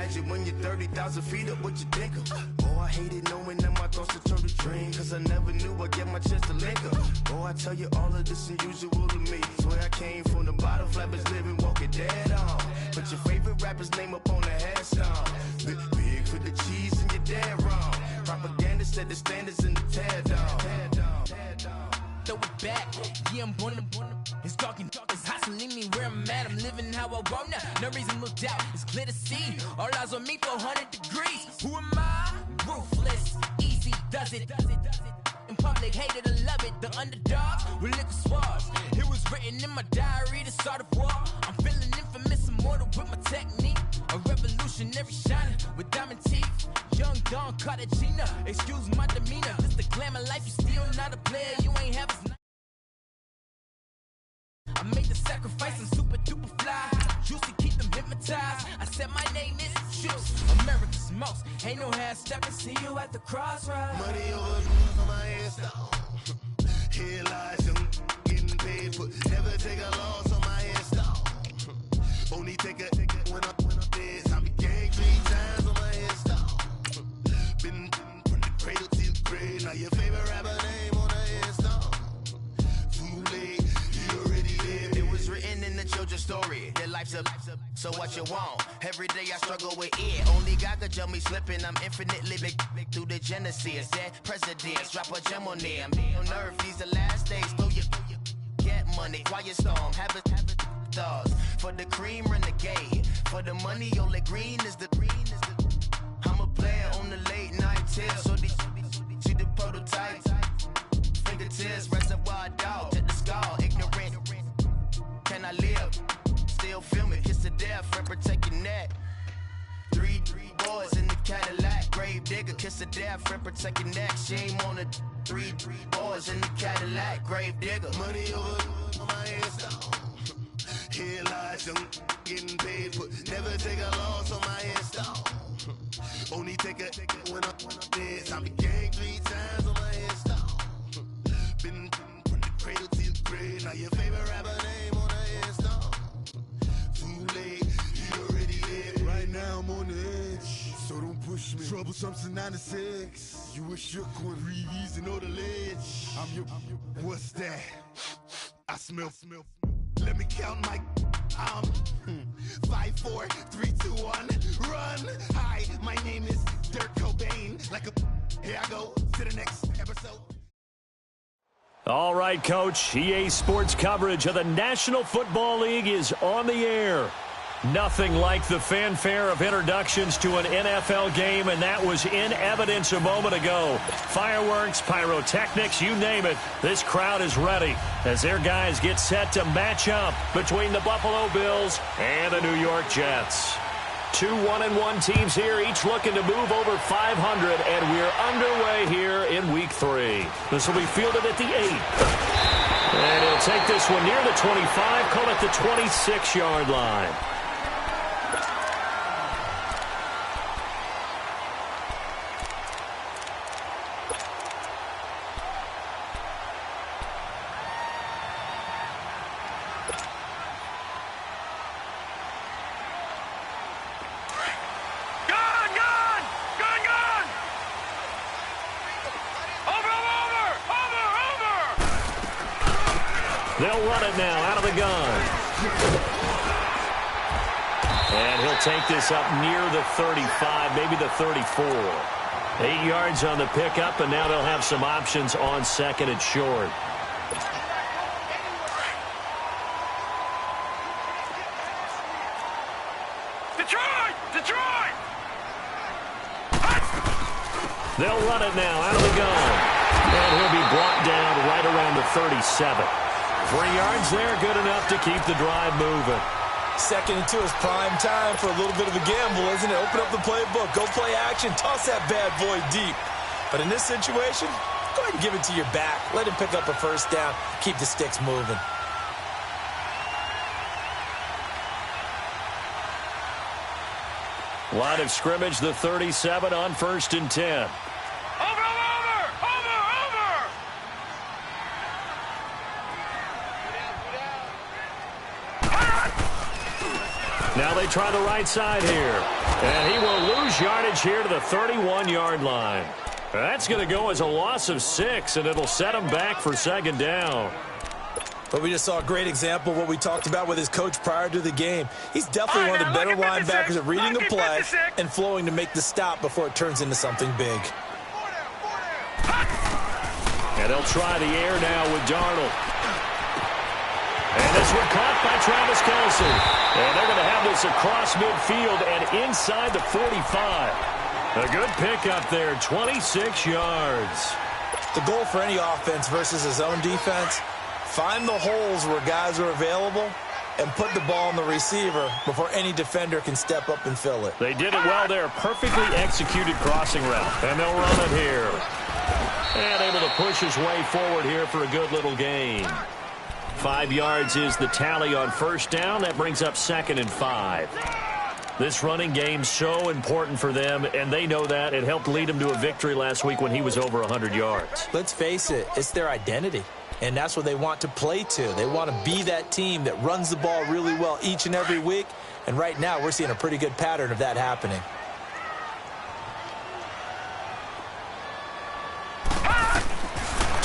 imagine when you're 30,000 feet up, what you think of? Oh, I hated knowing that my thoughts would turn to dream, cause I never knew I'd get my chance to link up. Oh, I tell you all of this unusual to me. Swear I came from the bottom, flappers living, walking dead on. Put your favorite rapper's name up on the headstone. Big for the cheese and you're dead wrong. Propaganda set the standards in the tear down. Throw it back, yeah, I'm born to. It's talking, it's hustling me where I'm at. I'm living how I want now. No reason to look out, it's clear to see. All eyes on me, 400 degrees. Who am I? Ruthless, easy, does it. In public, hated or love it. The underdogs with liquor swabs. It was written in my diary to start a war. I'm feeling infamous, immortal with my technique. A revolutionary shining with diamond teeth. Young Don Cartagena, excuse my demeanor. This the glamour life, you still not a player. You ain't have as I made the sacrifice, I'm super duper fly. Used to keep them hypnotized. I said my name is Juice, America's most. Ain't no half stepping, see you at the crossroads. Money over on my hairstyle. Here lies young, getting paid for. Never take a loss on my hairstyle. Only take a when I'm dead. I be gang 3 times on my hairstyle. Been from the cradle to the grave. Now your favorite rapper name on the hairstyle. Too late, you already lived. It was written in the children's story. Their life's up, so what you want? Every day I struggle with it. Only God could jump me slipping. I'm infinitely big through the genesis. Dead presidents, drop a gem on them. On earth, these the last days. Throw your get money, quiet storm. Have it thoughts. For the cream, renegade. For the money, only green is the. I'm a player on the late night tip. So these see the prototype. Fingertips, reservoir dog. To the skull, ignorant. Can I live? Still film it, kiss to death, friend, protect your neck. Three boys in the Cadillac, grave digger, kiss to death, friend, protect your neck. Shame on the three boys in the Cadillac, grave digger. Money over on my hairstyle. Here lies young, getting paid for. Never take a loss on my hairstyle. Only take a when I'm dead. I be gang 3 times on my hairstyle. Been from the cradle to the grave. Now your favorite rapper name on the hairstyle. Too late, you already lived. Right now I'm on the edge, so don't push me. Troublesome since 96. You a shook one, breathe easy, know the ledge. I'm your. What's that? I smell. Let me count my. 5, 4, 3, 2, 1. Run. Hi, my name is Dirk Cobain. Like a. Here I go to the next episode. All right, Coach. EA Sports coverage of the National Football League is on the air. Nothing like the fanfare of introductions to an NFL game, and that was in evidence a moment ago. Fireworks, pyrotechnics, you name it. This crowd is ready as their guys get set to match up between the Buffalo Bills and the New York Jets. 2 1-1 teams here, each looking to move over 500, and we're underway here in Week 3. This will be fielded at the 8. And he'll take this one near the 25, call it the 26-yard line. They'll run it now out of the gun. And he'll take this up near the 35, maybe the 34. 8 yards on the pickup, and now they'll have some options on second and short. Detroit! They'll run it now out of the gun. And he'll be brought down right around the 37. 3 yards there, good enough to keep the drive moving. Second and 2 is prime time for a little bit of a gamble, isn't it? Open up the playbook, go play action, toss that bad boy deep. But in this situation, go ahead and give it to your back. Let him pick up a first down, keep the sticks moving. Line of scrimmage, the 37 on 1st and 10. Over! Now they try the right side here. And he will lose yardage here to the 31-yard line. That's going to go as a loss of 6, and it'll set him back for second down. But we just saw a great example of what we talked about with his coach prior to the game. He's definitely one of the better linebackers at reading the play and flowing to make the stop before it turns into something big. And they'll try the air now with Darnold. And this one caught by Travis Kelce. And they're going to have this across midfield and inside the 45. A good pickup there, 26 yards. The goal for any offense versus his own defense, find the holes where guys are available and put the ball on the receiver before any defender can step up and fill it. They did it well there. Perfectly executed crossing route. And they'll run it here. And able to push his way forward here for a good little gain. 5 yards is the tally on first down. That brings up 2nd and 5. This running game so important for them, and they know that. It helped lead them to a victory last week when he was over 100 yards. Let's face it, it's their identity, and that's what they want to play to. They want to be that team that runs the ball really well each and every week, and right now we're seeing a pretty good pattern of that happening.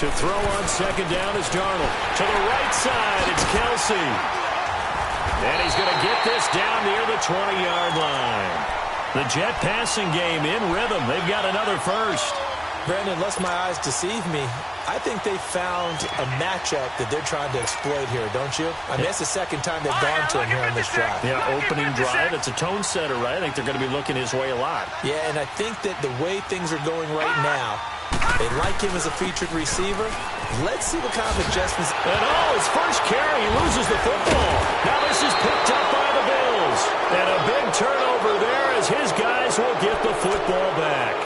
To throw on second down is Darnold. To the right side, it's Kelce. And he's going to get this down near the 20-yard line. The Jet passing game in rhythm. They've got another first. Brandon, lest my eyes deceive me, I think they found a matchup that they're trying to exploit here, don't you? I mean, that's the second time they've gone to him here on this drive. Yeah, opening drive. It's a tone setter, right? I think they're going to be looking his way a lot. Yeah, and I think that the way things are going right now, they like him as a featured receiver. Let's see what kind of adjustments. And his first carry, he loses the football. Now this is picked up by the Bills. And a big turnover there as his guys will get the football back.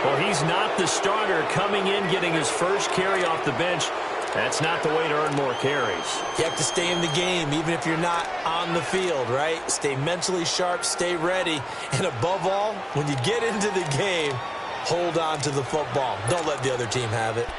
Well, he's not the starter coming in, getting his first carry off the bench. That's not the way to earn more carries. You have to stay in the game, even if you're not on the field, right? Stay mentally sharp, stay ready. And above all, when you get into the game, hold on to the football. Don't let the other team have it.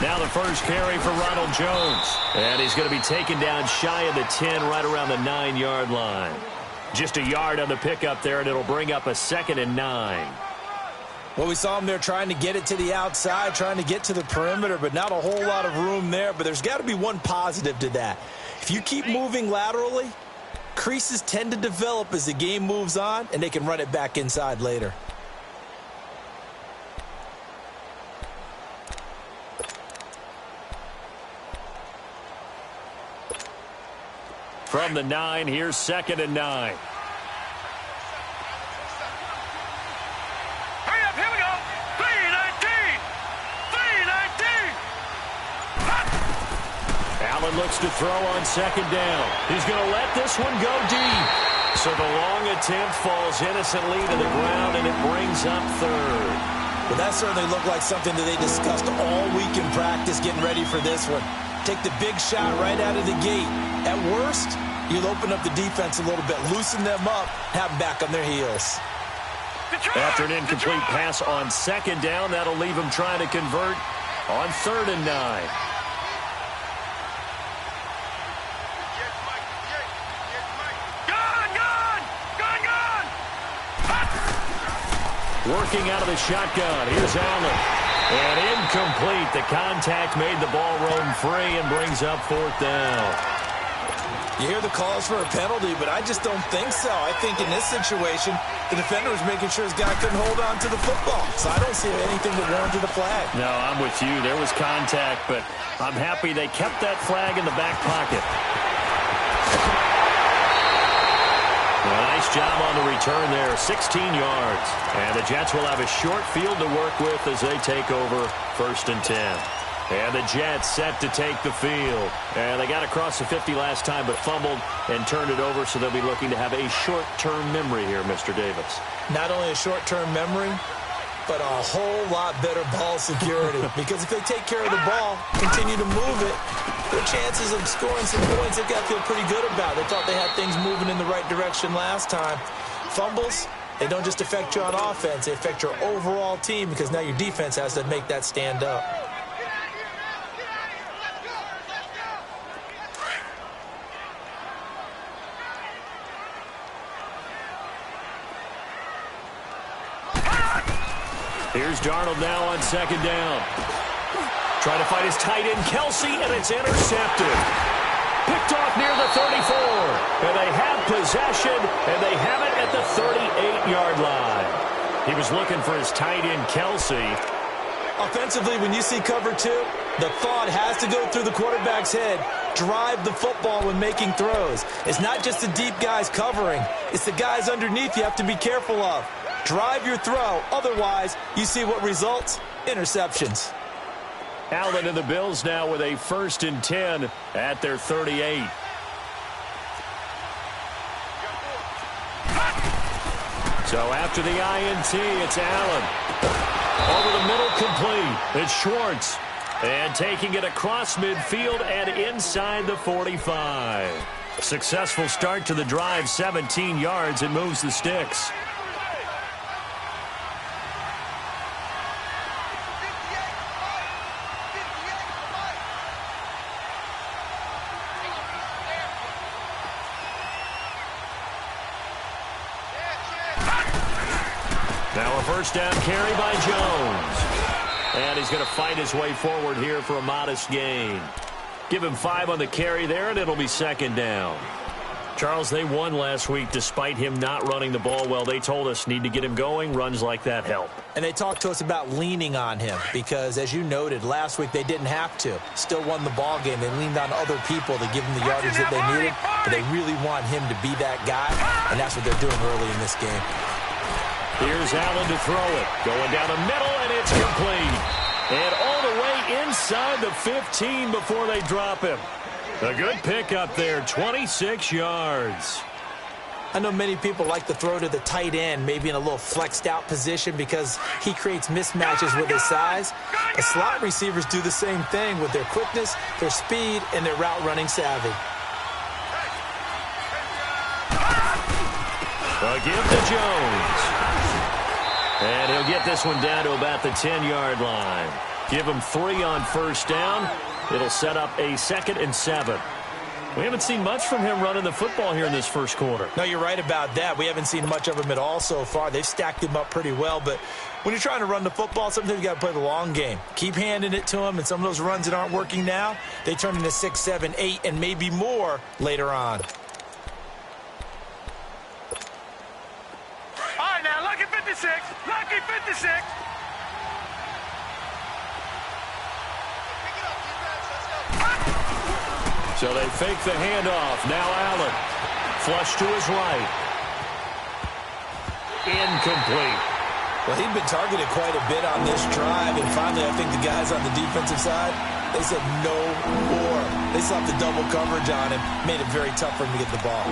Now the first carry for Ronald Jones. And he's going to be taken down shy of the 10, right around the 9-yard line. Just a yard on the pickup there, and it'll bring up a 2nd and 9. Well, we saw him there trying to get it to the outside, trying to get to the perimeter, but not a whole lot of room there. But there's got to be one positive to that. If you keep moving laterally, creases tend to develop as the game moves on, and they can run it back inside later. From the 9, here's 2nd and 9. Hurry up, here we go. 3-19. 3-19. Allen looks to throw on second down. He's going to let this one go deep. So the long attempt falls innocently to the ground, and it brings up 3rd. Well, that certainly looked like something that they discussed all week in practice, getting ready for this one. Take the big shot right out of the gate. At worst, you'll open up the defense a little bit, loosen them up, have them back on their heels. After an incomplete pass on second down, that'll leave them trying to convert on 3rd and 9. Working out of the shotgun. Here's Allen. And incomplete. The contact made the ball roam free and brings up 4th down. You hear the calls for a penalty, but I just don't think so. I think in this situation, the defender was making sure his guy couldn't hold on to the football. So I don't see anything that warranted a flag. No, I'm with you. There was contact, but I'm happy they kept that flag in the back pocket. Nice job on the return there, 16 yards. And the Jets will have a short field to work with as they take over 1st and 10. And the Jets set to take the field. And they got across the 50 last time but fumbled and turned it over, so they'll be looking to have a short-term memory here, Mr. Davis. Not only a short-term memory, but a whole lot better ball security. Because if they take care of the ball, continue to move it, their chances of scoring some points, they've got to feel pretty good about. They thought they had things moving in the right direction last time. Fumbles, they don't just affect you on offense, they affect your overall team because now your defense has to make that stand up. Here's Darnold now on second down. Trying to find his tight end, Kelsey, and it's intercepted. Picked off near the 34. And they have possession, and they have it at the 38-yard line. He was looking for his tight end, Kelsey. Offensively, when you see cover two, the thought has to go through the quarterback's head. Drive the football when making throws. It's not just the deep guys covering. It's the guys underneath you have to be careful of. Drive your throw. Otherwise, you see what results? Interceptions. Allen and the Bills now with a 1st and 10 at their 38. So after the INT, it's Allen. Over the middle, complete. It's Schwartz. And taking it across midfield and inside the 45. Successful start to the drive, 17 yards. It moves the sticks. Now a first down carry by Jones. And he's going to fight his way forward here for a modest gain. Give him 5 on the carry there, and it'll be second down. Charles, they won last week despite him not running the ball well. They told us need to get him going. Runs like that help. And they talked to us about leaning on him because, as you noted, last week they didn't have to. Still won the ball game. They leaned on other people to give him the yardage that they needed. But they really want him to be that guy, and that's what they're doing early in this game. Here's Allen to throw it. Going down the middle, and it's complete. And all the way inside the 15 before they drop him. A good pickup there, 26 yards. I know many people like to throw to the tight end, maybe in a little flexed out position because he creates mismatches with his size. The slot receivers do the same thing with their quickness, their speed, and their route running savvy. A give to Jones. And he'll get this one down to about the 10-yard line. Give him 3 on first down. It'll set up a 2nd and 7. We haven't seen much from him running the football here in this first quarter. No, you're right about that. We haven't seen much of him at all so far. They've stacked him up pretty well, but when you're trying to run the football, sometimes you got to play the long game. Keep handing it to him, and some of those runs that aren't working now, they turn into 6, 7, 8, and maybe more later on. All right, now, lucky 56. Lucky 56. So they fake the handoff. Now Allen. Flush to his right. Incomplete. Well, he'd been targeted quite a bit on this drive, and finally I think the guys on the defensive side, they said no more. They slapped the double coverage on him, made it very tough for him to get the ball.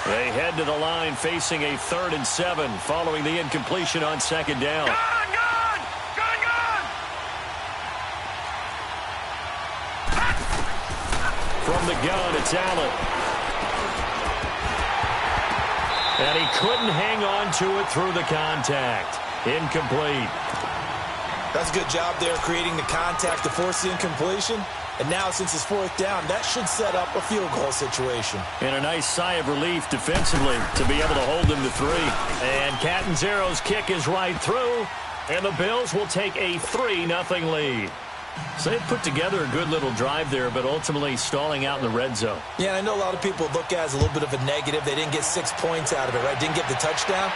They head to the line facing a 3rd and 7 following the incompletion on second down. Gone, gone! Gone, gone! From the gun, it's Allen. And he couldn't hang on to it through the contact. Incomplete. That's a good job there creating the contact to force the incompletion. And now, since it's 4th down, that should set up a field goal situation. And a nice sigh of relief defensively to be able to hold them to 3. And Catanzaro's kick is right through. And the Bills will take a 3-0 lead. So they put together a good little drive there, but ultimately stalling out in the red zone. Yeah, and I know a lot of people look at it as a little bit of a negative. They didn't get 6 points out of it, right? Didn't get the touchdown.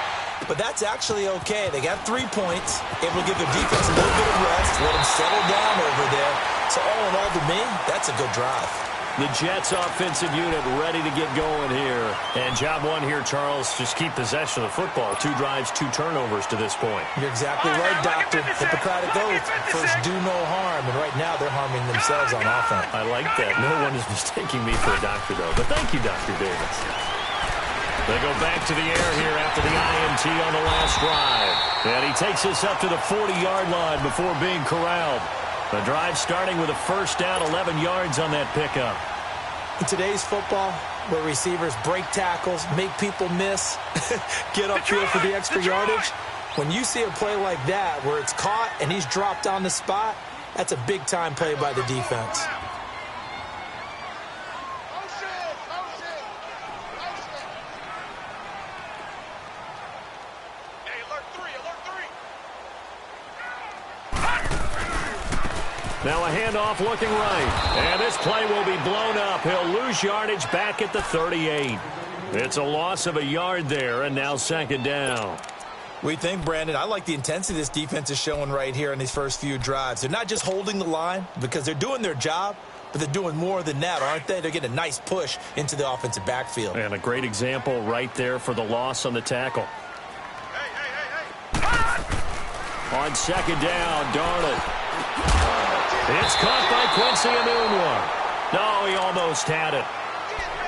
But that's actually okay. They got 3 points, able to give their defense a little bit of rest, let them settle down over there. So all in all, to me, that's a good drive. The Jets offensive unit ready to get going here. And job one here, Charles, just keep possession of the football. 2 drives, 2 turnovers to this point. You're exactly right, Doctor. Hippocratic oath. First, do no harm. And right now, they're harming themselves on offense. I like that. No one is mistaking me for a doctor, though. But thank you, Dr. Davis. They go back to the air here after the INT on the last drive. And he takes us up to the 40-yard line before being corralled. The drive starting with a first down, 11 yards on that pickup. In today's football, where receivers break tackles, make people miss, get upfield for the extra yardage, when you see a play like that where it's caught and he's dropped on the spot, that's a big-time play by the defense. Now a handoff looking right. And this play will be blown up. He'll lose yardage back at the 38. It's a loss of a yard there, and now second down. We think, Brandon, I like the intensity this defense is showing right here in these first few drives. They're not just holding the line because they're doing their job, but they're doing more than that, aren't they? They're getting a nice push into the offensive backfield. And a great example right there for the loss on the tackle. On second down, Darnold. It's caught by Quincy Enunwa. No, he almost had it.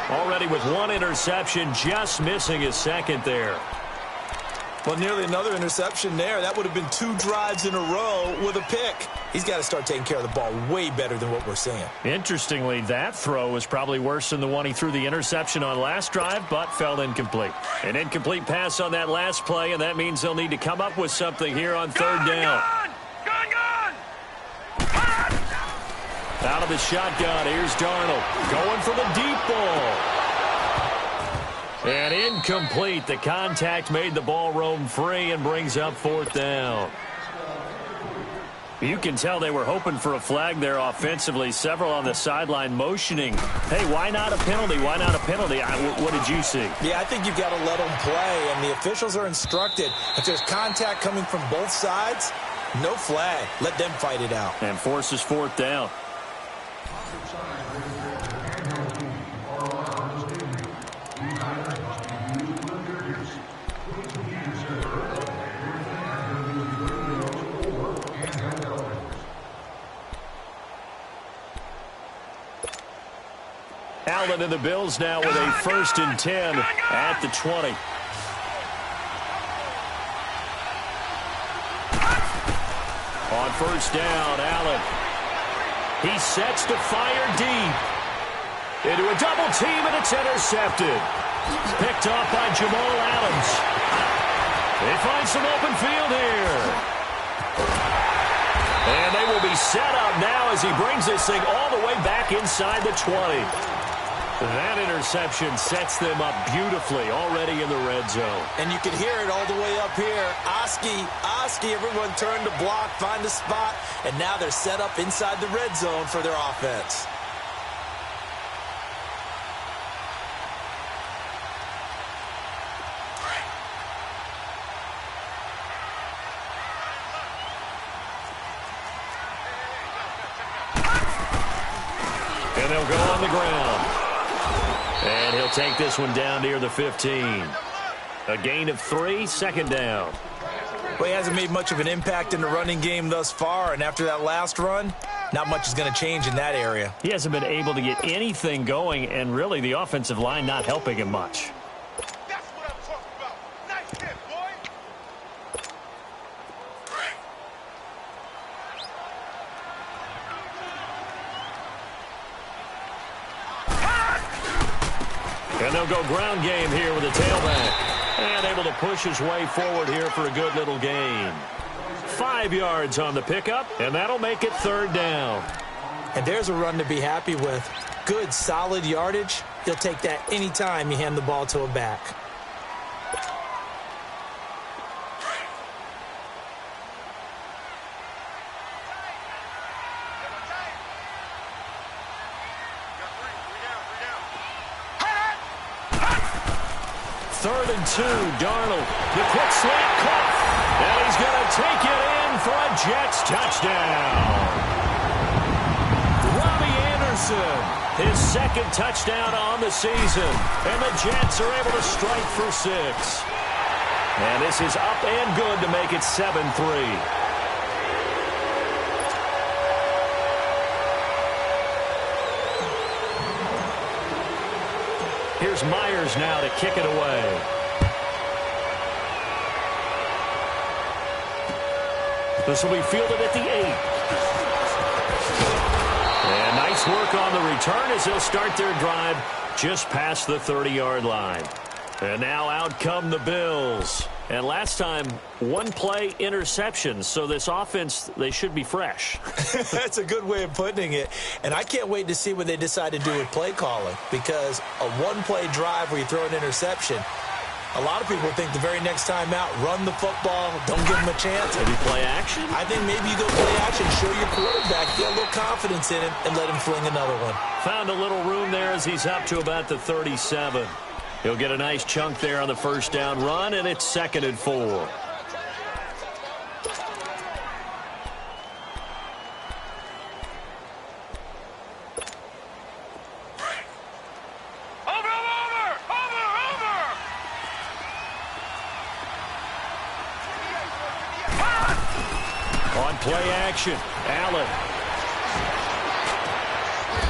Already with 1 interception, just missing his second there. Well, nearly another interception there. That would have been 2 drives in a row with a pick. He's got to start taking care of the ball way better than what we're seeing. Interestingly, that throw was probably worse than the one he threw the interception on last drive, but fell incomplete. An incomplete pass on that last play, and that means they'll need to come up with something here on third down. Out of the shotgun, here's Darnold. Going for the deep ball. And incomplete. The contact made the ball roam free and brings up fourth down. You can tell they were hoping for a flag there offensively. Several on the sideline motioning. Hey, why not a penalty? Why not a penalty? What did you see? Yeah, I think you've got to let them play, and the officials are instructed. If there's contact coming from both sides, no flag. Let them fight it out. And forces fourth down. Allen and the Bills now with a 1st and 10 at the 20. On first down, Allen. He sets to fire deep. Into a double team, and it's intercepted. Picked off by Jamal Adams. They find some open field here. And they will be set up now as he brings this thing all the way back inside the 20. That interception sets them up beautifully already in the red zone. And you can hear it all the way up here. Oski, everyone turned to block, find a spot, and now they're set up inside the red zone for their offense. And they'll go on the ground. And he'll take this one down near the 15. A gain of 3, second down. Well, he hasn't made much of an impact in the running game thus far, and after that last run, not much is going to change in that area. He hasn't been able to get anything going, and really the offensive line not helping him much. That's what I'm talking about. Nice hit, boy. And they'll go ground game here with a tailback. And able to push his way forward here for a good little gain. 5 yards on the pickup, and that'll make it third down. And there's a run to be happy with. Good, solid yardage. He'll take that anytime you hand the ball to a back. Third and 2, Darnold. The quick slant caught. And he's going to take it in for a Jets touchdown. Robbie Wilson, his second touchdown on the season. And the Jets are able to strike for 6. And this is up and good to make it 7-3. Here's Myers now to kick it away. This will be fielded at the 8. And nice work on the return as they'll start their drive just past the 30-yard line. And now out come the Bills. And last time, one-play interception. So this offense, they should be fresh. That's a good way of putting it. And I can't wait to see what they decide to do with play calling. Because a one-play drive where you throw an interception, a lot of people think the very next time out, run the football, don't give them a chance. Maybe play action? I think maybe you go play action, show your quarterback, get a little confidence in him, and let him fling another one. Found a little room there as he's up to about the 37. He'll get a nice chunk there on the first down run, and it's 2nd and 4. Over, On play action, Allen.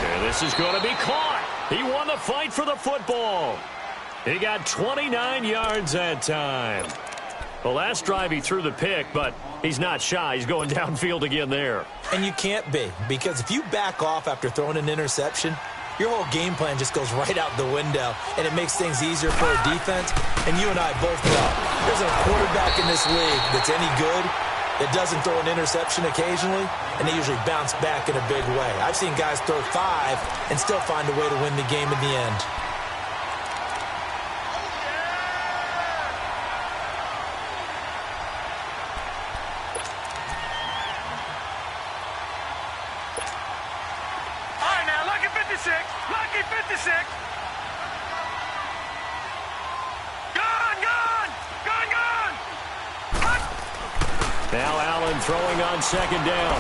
And this is going to be caught. He won the fight for the football. He got 29 yards that time. The last drive he threw the pick, but he's not shy. He's going downfield again there. And you can't be, because if you back off after throwing an interception, your whole game plan just goes right out the window, and it makes things easier for a defense. And you and I both know there's a quarterback in this league that's any good that doesn't throw an interception occasionally, and they usually bounce back in a big way. I've seen guys throw 5 and still find a way to win the game in the end. Lucky 56. Gone. Now Allen throwing on 2nd down.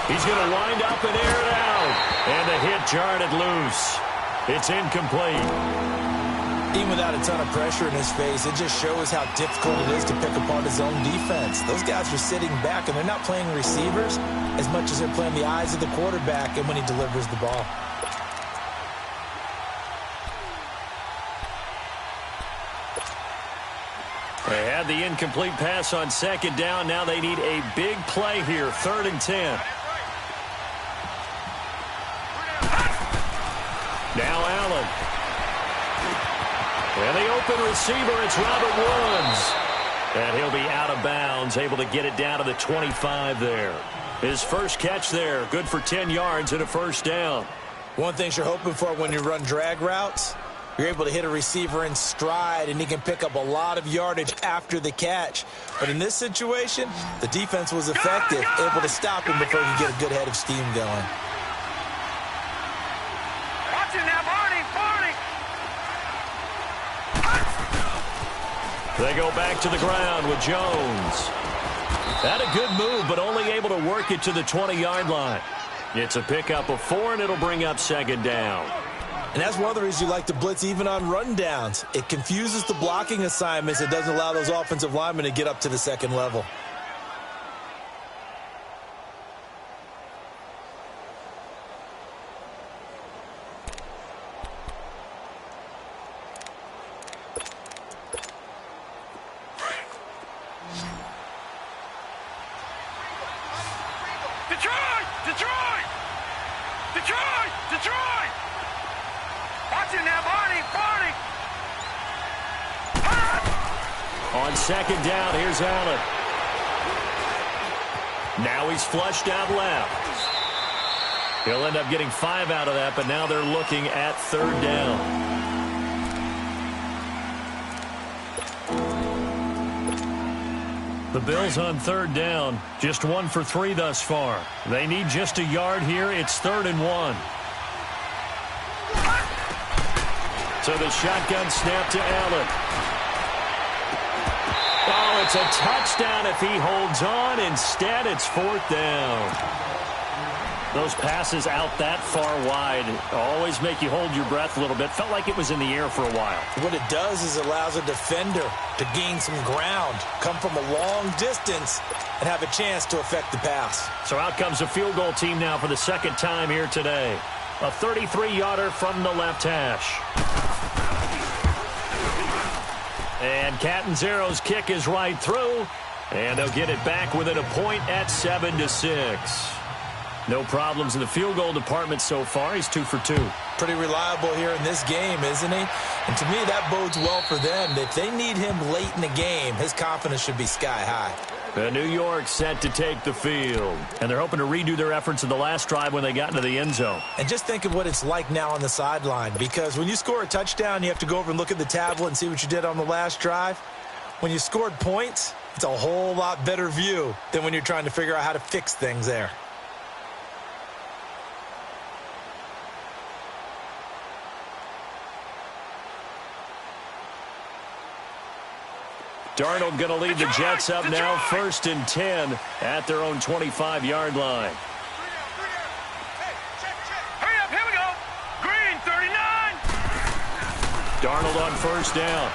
He's going to wind up and air it out. And the hit jarred it loose. It's incomplete. Even without a ton of pressure in his face, it just shows how difficult it is to pick apart his own defense. Those guys are sitting back, and they're not playing receivers as much as they're playing the eyes of the quarterback and when he delivers the ball. They had the incomplete pass on 2nd down. Now they need a big play here, 3rd and 10. Now Allen. And the open receiver, it's Robert Woods. And he'll be out of bounds, able to get it down to the 25 there. His first catch there, good for 10 yards and a first down. One thing you're hoping for when you run drag routes, you're able to hit a receiver in stride, and he can pick up a lot of yardage after the catch. But in this situation, the defense was effective, able to stop him before he could get a good head of steam going. Watch it now, Barney. They go back to the ground with Jones. Had a good move, but only able to work it to the 20-yard line. It's a pickup of 4, and it'll bring up 2nd down. And that's one of the reasons you like to blitz even on rundowns. It confuses the blocking assignments. It doesn't allow those offensive linemen to get up to the 2nd level. Detroit! Watch it now, Barney! On 2nd down, here's Allen. Now he's flushed out left. He'll end up getting 5 out of that, but now they're looking at 3rd down. The Bills on 3rd down, just 1 for 3 thus far. They need just a yard here. It's 3rd and 1. So the shotgun snap to Allen. Oh, it's a touchdown if he holds on. Instead, it's 4th down. Those passes out that far wide always make you hold your breath a little bit. Felt like it was in the air for a while. What it does is it allows a defender to gain some ground, come from a long distance, and have a chance to affect the pass. So out comes a field goal team now for the second time here today. A 33-yarder from the left hash. And Catanzaro's kick is right through, and they'll get it back within a point at 7-6. No problems in the field goal department so far. He's 2 for 2. Pretty reliable here in this game, isn't he? And to me, that bodes well for them. If they need him late in the game, his confidence should be sky high. New York set to take the field. And they're hoping to redo their efforts in the last drive when they got into the end zone. And just think of what it's like now on the sideline. Because when you score a touchdown, you have to go over and look at the tablet and see what you did on the last drive. When you scored points, it's a whole lot better view than when you're trying to figure out how to fix things there. Darnold going to lead the Jets up now, 1st and 10 at their own 25-yard line. Hurry up, here we go. Green, 39. Darnold on 1st down.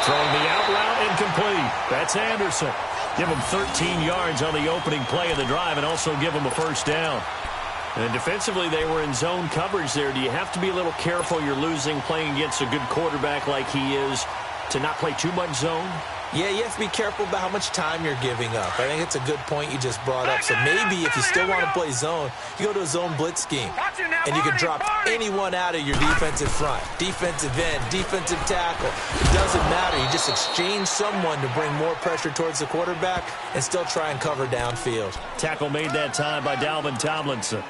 Throwing the out route incomplete. That's Anderson. Give him 13 yards on the opening play of the drive and also give him a 1st down. And defensively, they were in zone coverage there. Do you have to be a little careful you're losing playing against a good quarterback like he is to not play too much zone? Yeah, you have to be careful about how much time you're giving up. I think it's a good point you just brought up. So maybe if you still want to play zone, you go to a zone blitz scheme. And you can drop anyone out of your defensive front, defensive end, defensive tackle. It doesn't matter. You just exchange someone to bring more pressure towards the quarterback and still try and cover downfield. Tackle made that time by Dalvin Tomlinson.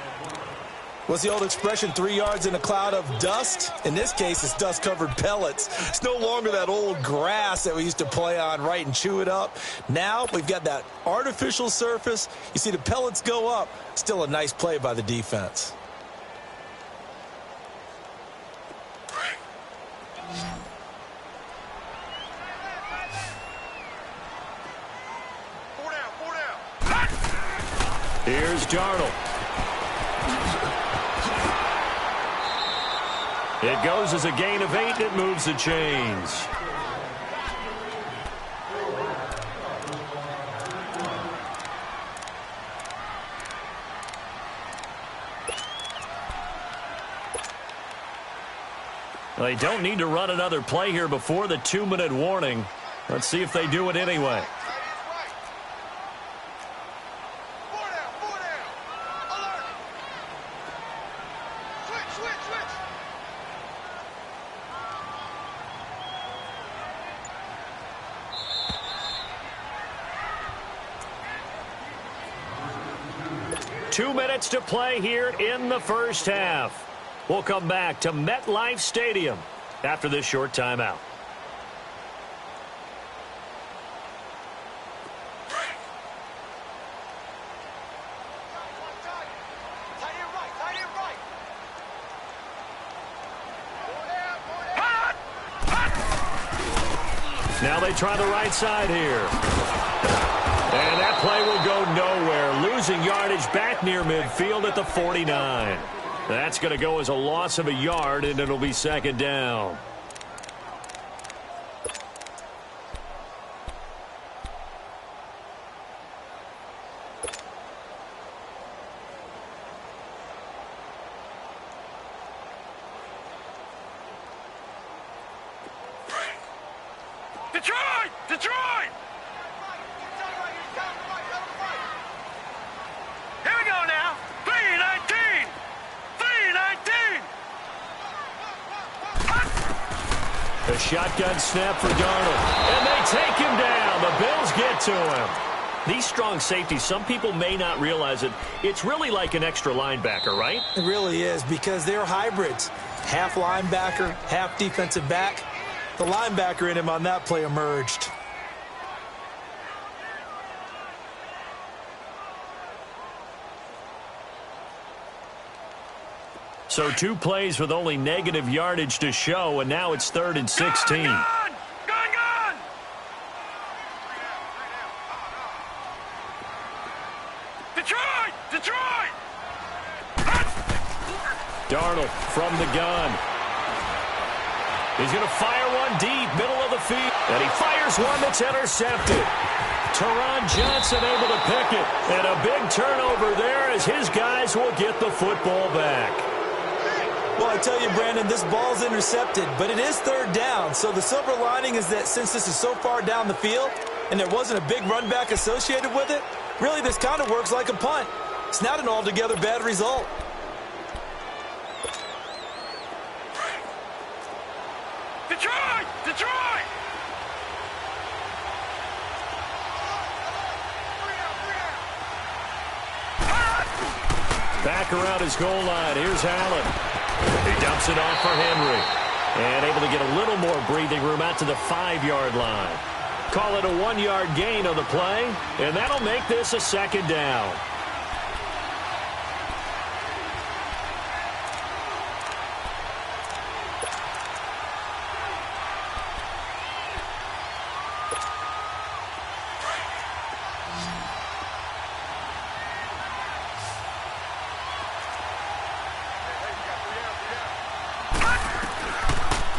What's the old expression, 3 yards in a cloud of dust? In this case, it's dust-covered pellets. It's no longer that old grass that we used to play on, right, and chew it up. Now we've got that artificial surface. You see the pellets go up. Still a nice play by the defense. Four down. Here's Darnold. It goes as a gain of 8. It moves the chains. They don't need to run another play here before the 2-minute warning. Let's see if they do it anyway. Four down. Alert. Switch. Two minutes to play here in the first half. We'll come back to MetLife Stadium after this short timeout. Now they try the right side here. And that play will go nowhere. Losing yardage back near midfield at the 49. That's going to go as a loss of a yard, and it'll be 2nd down. Detroit! Here we go now. 3-19. The shotgun snap for Darnold. And they take him down. The Bills get to him. These strong safeties, some people may not realize it. It's really like an extra linebacker, right? It really is, because they're hybrids. Half linebacker, half defensive back. The linebacker in him on that play emerged. So 2 plays with only negative yardage to show, and now it's 3rd and 16. Gone! Detroit! Detroit! Darnold from the gun. He's going to fire one deep, middle of the field. And he fires one that's intercepted. Teron Johnson able to pick it. And a big turnover there as his guys will get the football back. Well, I tell you, Brandon, this ball's intercepted, but it is third down. So the silver lining is that since this is so far down the field and there wasn't a big run back associated with it, really this kind of works like a punt. It's not an altogether bad result. Detroit! Detroit! Back around his goal line. Here's Allen. He dumps it off for Henry. And able to get a little more breathing room out to the 5-yard line. Call it a 1-yard gain on the play. And that'll make this a second down.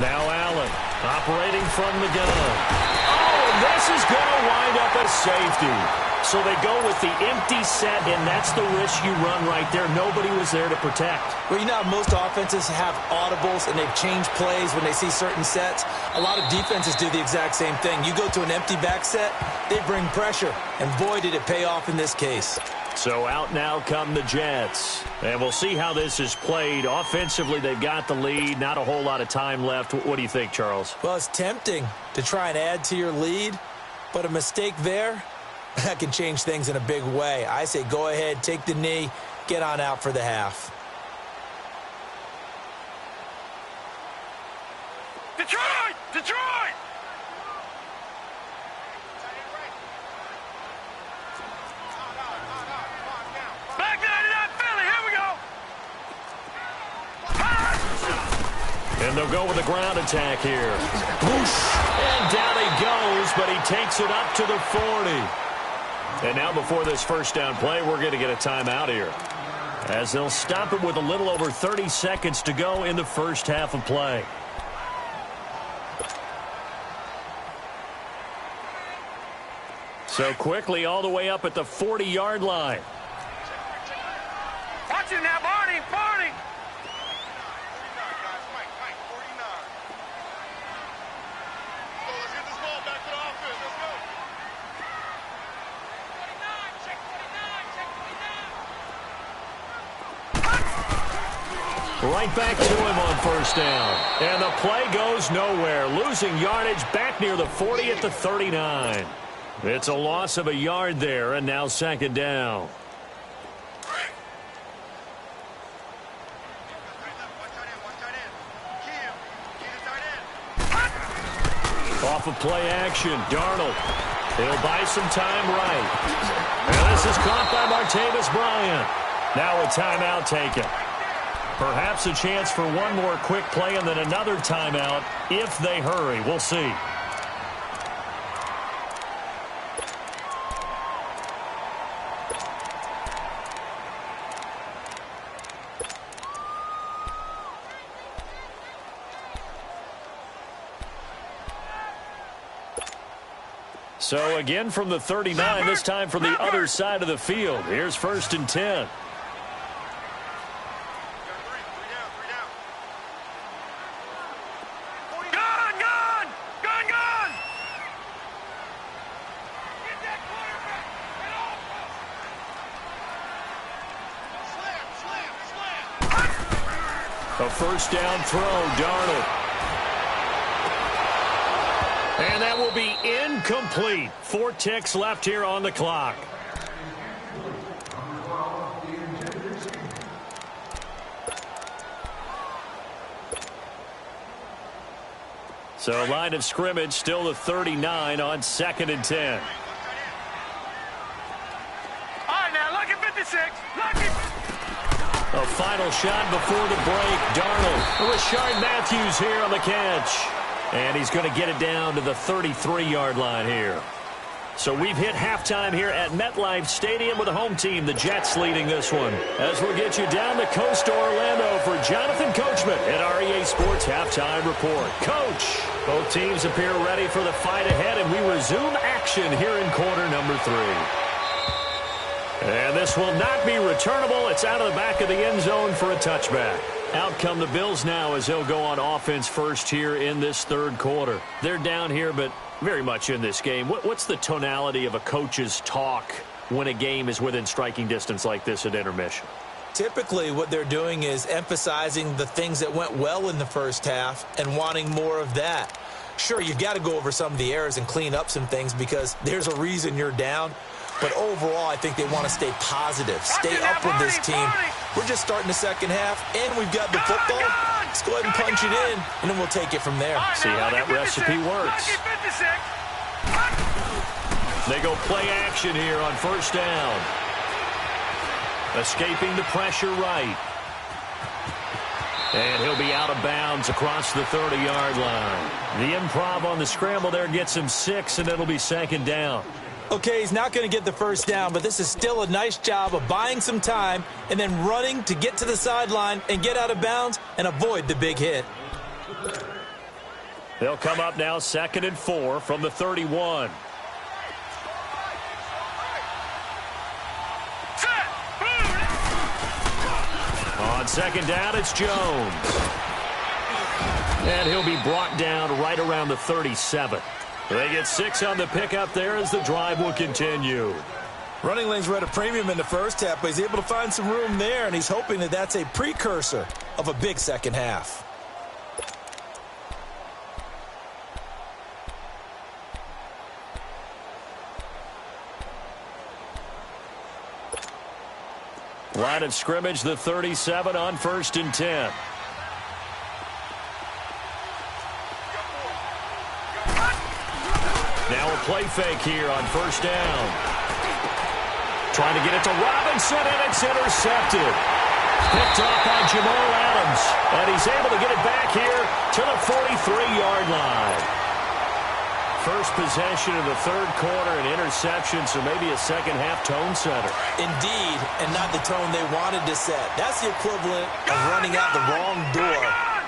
Now Allen, operating from the gun. Oh, and this is going to wind up a safety. So they go with the empty set, and that's the risk you run right there. Nobody was there to protect. Well, you know how most offenses have audibles and they've changed plays when they see certain sets? A lot of defenses do the exact same thing. You go to an empty back set, they bring pressure. And boy, did it pay off in this case. So out now come the Jets. And we'll see how this is played. Offensively, they've got the lead. Not a whole lot of time left. What do you think, Charles? Well, it's tempting to try and add to your lead, but a mistake there, that can change things in a big way. I say go ahead, take the knee, get on out for the half. Detroit! Detroit! Back 99 Philly, here we go! And they'll go with a ground attack here. Whoosh! And down he goes, but he takes it up to the 40. And now before this first down play, we're going to get a timeout here, as they'll stop it with a little over 30 seconds to go in the first half of play. So quickly all the way up at the 40-yard line. Watch it now, Barney, Barney! Let's get this ball back to the offense. Let's go. Right back to him on first down. And the play goes nowhere. Losing yardage back near the 40 at the 39. It's a loss of a yard there, and now second down. Off of play action, Darnold. He'll buy some time right. And this is caught by Martavis Bryant. Now a timeout taken. Perhaps a chance for one more quick play and then another timeout if they hurry. We'll see. So again from the 39, this time from the other side of the field. Here's first and 10. A first down throw, Darnold. And that will be incomplete. 4 ticks left here on the clock. So line of scrimmage still the 39 on second and 10. All right, now, look at 56. Look at... A final shot before the break. Darnold. Rashard Matthews here on the catch. And he's going to get it down to the 33-yard line here. So we've hit halftime here at MetLife Stadium with the home team, the Jets, leading this one. As we'll get you down the coast to Orlando for Jonathan Coachman at our EA Sports Halftime Report. Coach, both teams appear ready for the fight ahead, and we resume action here in quarter number 3. And this will not be returnable. It's out of the back of the end zone for a touchback. Out come the Bills now as they'll go on offense first here in this third quarter. They're down here, but very much in this game. What's the tonality of a coach's talk when a game is within striking distance like this at intermission? Typically, what they're doing is emphasizing the things that went well in the first half and wanting more of that. Sure, you've got to go over some of the errors and clean up some things because there's a reason you're down. But overall, I think they want to stay positive, stay up with this team. We're just starting the second half, and we've got the football. Let's go ahead and punch it in, and then we'll take it from there. See how that recipe works. They go play action here on first down. Escaping the pressure right. And he'll be out of bounds across the 30-yard line. The improv on the scramble there gets him 6, and it'll be second down. Okay, he's not going to get the first down, but this is still a nice job of buying some time and then running to get to the sideline and get out of bounds and avoid the big hit. They'll come up now 2nd and 4 from the 31. On second down, it's Jones. And he'll be brought down right around the 37. They get 6 on the pickup there as the drive will continue. Running lanes were at a premium in the first half, but he's able to find some room there, and he's hoping that that's a precursor of a big second half. Line of scrimmage, the 37 on 1st and 10. Now a play fake here on first down. Trying to get it to Robinson, and it's intercepted. Picked off by Jamal Adams, and he's able to get it back here to the 43-yard line. First possession of the third quarter, an interception, so maybe a second-half tone setter. Indeed, and not the tone they wanted to set. That's the equivalent of running out the wrong door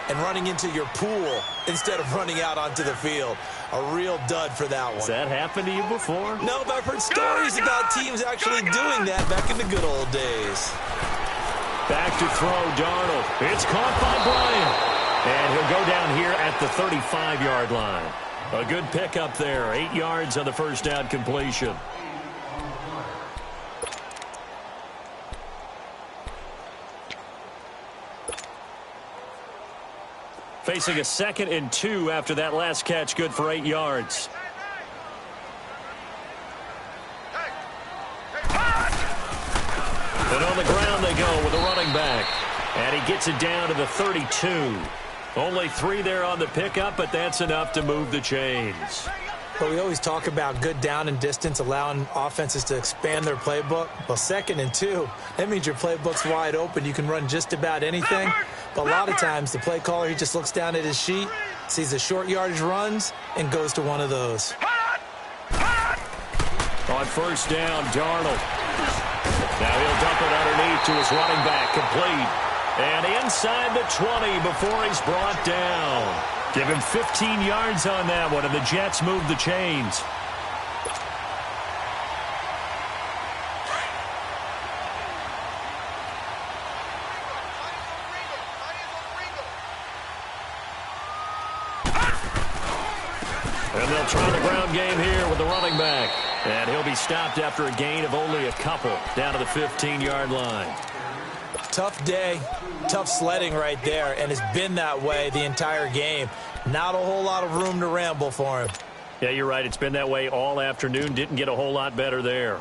and running into your pool instead of running out onto the field. A real dud for that one. Has that happened to you before? No, but I've heard stories about teams actually doing that back in the good old days. Back to throw, Darnold. It's caught by Bryant. And he'll go down here at the 35-yard line. A good pickup there. 8 yards on the first down completion. Facing a 2nd and 2 after that last catch, good for 8 yards. And on the ground they go with the running back. And he gets it down to the 32. Only 3 there on the pickup, but that's enough to move the chains. But we always talk about good down and distance, allowing offenses to expand their playbook. Well, 2nd and 2, that means your playbook's wide open. You can run just about anything. But a lot of times, the play caller, he just looks down at his sheet, sees the short yardage runs, and goes to one of those. On first down, Darnold. Now he'll dump it underneath to his running back, complete. And inside the 20 before he's brought down. Give him 15 yards on that one, and the Jets move the chains. And they'll try the ground game here with the running back. And he'll be stopped after a gain of only a couple down to the 15-yard line. Tough day, tough sledding right there, and it's been that way the entire game. Not a whole lot of room to ramble for him. Yeah, you're right. It's been that way all afternoon. Didn't get a whole lot better there.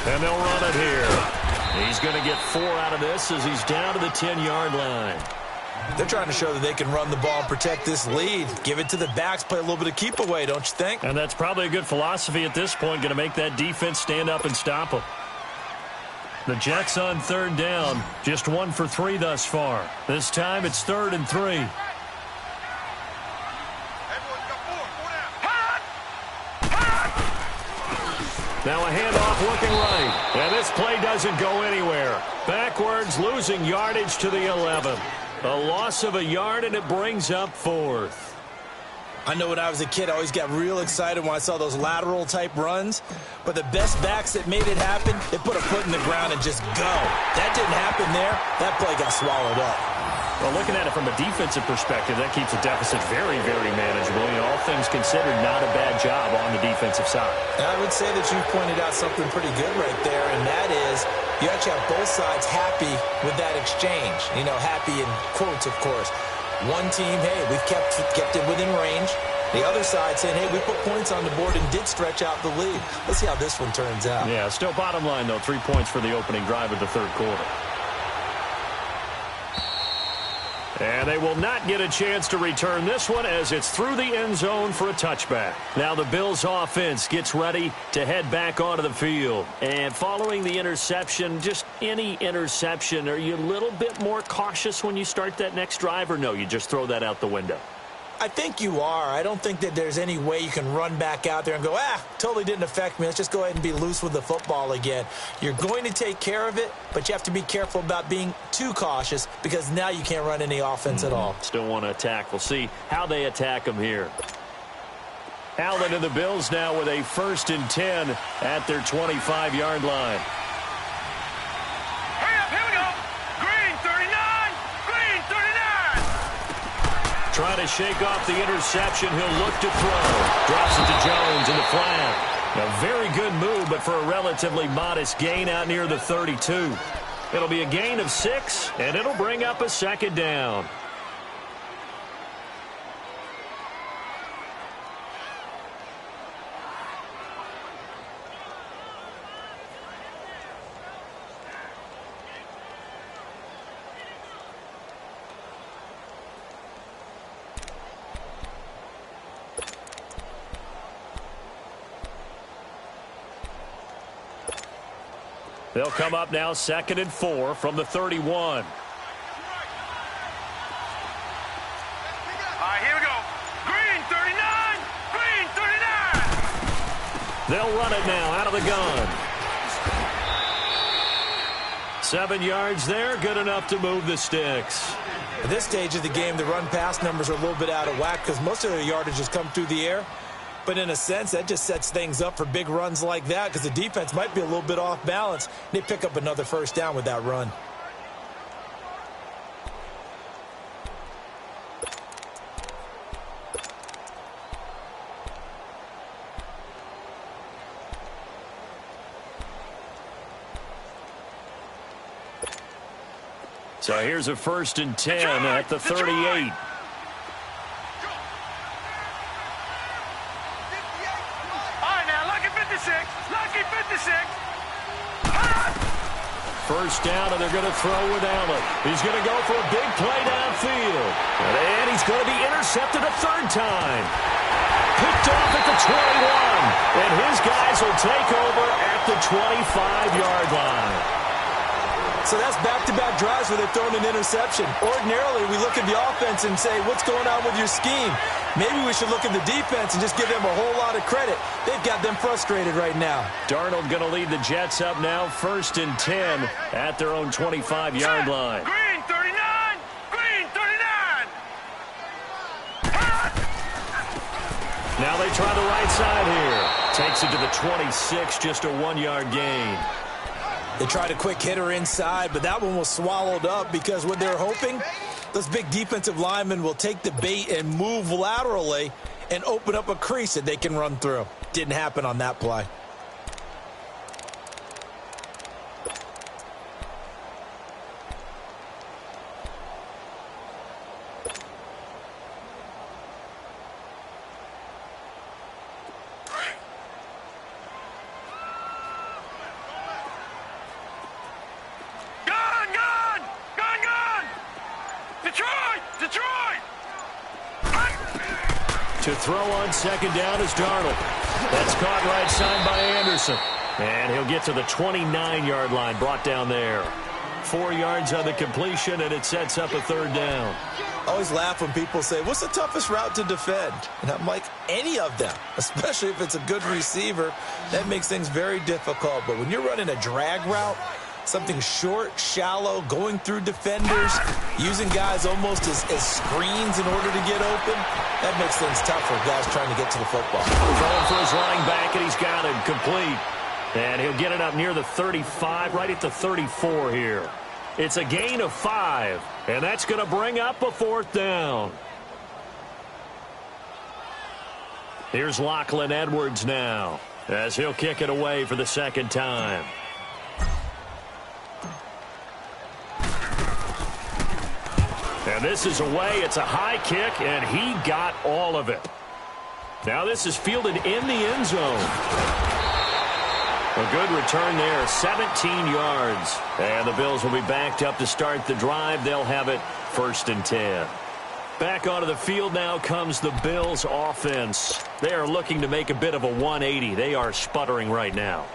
And they'll run it here. He's going to get 4 out of this as he's down to the 10-yard line. They're trying to show that they can run the ball and protect this lead. Give it to the backs, play a little bit of keep away, don't you think? And that's probably a good philosophy at this point, going to make that defense stand up and stop them. The Jets on third down. Just 1 for 3 thus far. This time it's 3rd and 3. Now a handoff looking right. And this play doesn't go anywhere. Backwards, losing yardage to the 11. A loss of a yard, and it brings up 4th. I know when I was a kid, I always got real excited when I saw those lateral-type runs. But the best backs that made it happen, they put a foot in the ground and just go. That didn't happen there. That play got swallowed up. Well, looking at it from a defensive perspective, that keeps the deficit very, very manageable. You know, all things considered, not a bad job on the defensive side. And I would say that you've pointed out something pretty good right there, and that is you actually have both sides happy with that exchange. You know, happy in quotes, of course. One team, hey, we've kept it within range. The other side saying, hey, we put points on the board and did stretch out the lead. Let's see how this one turns out. Yeah, still bottom line, though, 3 points for the opening drive of the third quarter. And they will not get a chance to return this one as it's through the end zone for a touchback. Now the Bills offense gets ready to head back onto the field. And following the interception, just any interception, are you a little bit more cautious when you start that next drive, or no, you just throw that out the window? I think you are. I don't think that there's any way you can run back out there and go, totally didn't affect me. Let's just go ahead and be loose with the football again. You're going to take care of it, but you have to be careful about being too cautious because now you can't run any offense at all. Still want to attack. We'll see how they attack them here. Allen and the Bills now with a 1st and 10 at their 25-yard line. Trying to shake off the interception. He'll look to throw. Drops it to Jones in the flat. A very good move, but for a relatively modest gain out near the 32. It'll be a gain of 6, and it'll bring up a 2nd down. They'll come up now 2nd and 4 from the 31. All right, here we go. Green 39. Green 39. They'll run it now out of the gun. 7 yards there, good enough to move the sticks. At this stage of the game, the run-pass numbers are a little bit out of whack because most of their yardage has come through the air. But in a sense, that just sets things up for big runs like that because the defense might be a little bit off balance. They pick up another 1st down with that run. So here's a 1st and 10 at the 38. First down, and they're going to throw with Allen. He's going to go for a big play downfield. And he's going to be intercepted a 3rd time. Picked off at the 21. And his guys will take over at the 25-yard line. So that's back-to-back drives where they're throwing an interception. Ordinarily, we look at the offense and say, what's going on with your scheme? Maybe we should look at the defense and just give them a whole lot of credit. They've got them frustrated right now. Darnold going to lead the Jets up now, 1st and 10 at their own 25-yard line. Green 39. Green 39. Now they try the right side here. Takes it to the 26, just a 1-yard gain. They tried a quick hitter inside, but that one was swallowed up because what they're hoping, those big defensive linemen will take the bait and move laterally and open up a crease that they can run through. Didn't happen on that play. To throw on 2nd down is Darnold. That's caught right side by Anderson. And he'll get to the 29-yard line, brought down there. 4 yards on the completion, and it sets up a third down. I always laugh when people say, what's the toughest route to defend? And I'm like, any of them, especially if it's a good receiver. That makes things very difficult. But when you're running a drag route, something short, shallow, going through defenders, using guys almost as screens in order to get open, that makes things tough for guys trying to get to the football. Throwing for his running back, and he's got him complete. And he'll get it up near the 35, right at the 34 here. It's a gain of 5, and that's going to bring up a fourth down. Here's Lachlan Edwards now, as he'll kick it away for the second time. And this is away. It's a high kick, and he got all of it. Now this is fielded in the end zone. A good return there, 17 yards. And the Bills will be backed up to start the drive. They'll have it 1st and 10. Back onto the field now comes the Bills offense. They are looking to make a bit of a 180. They are sputtering right now.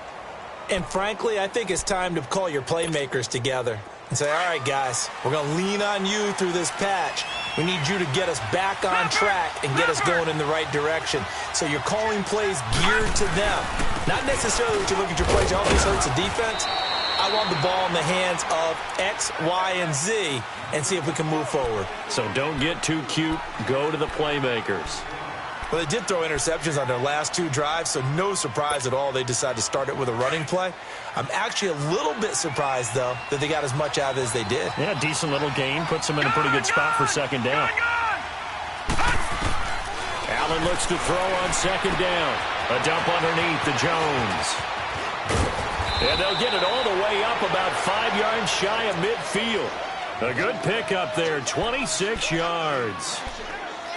And frankly, I think it's time to call your playmakers together and say, all right, guys, we're going to lean on you through this patch. We need you to get us back on track and get us going in the right direction. So you're calling plays geared to them. Not necessarily what you look at your plays. Obviously, it's a defense. I want the ball in the hands of X, Y, and Z and see if we can move forward. So don't get too cute. Go to the playmakers. Well, they did throw interceptions on their last 2 drives, so no surprise at all they decided to start it with a running play. I'm actually a little bit surprised, though, that they got as much out of it as they did. Yeah, decent little gain. Puts them in a pretty good spot for second down. Allen looks to throw on second down. A dump underneath to Jones. And they'll get it all the way up about 5 yards shy of midfield. A good pickup there, 26 yards.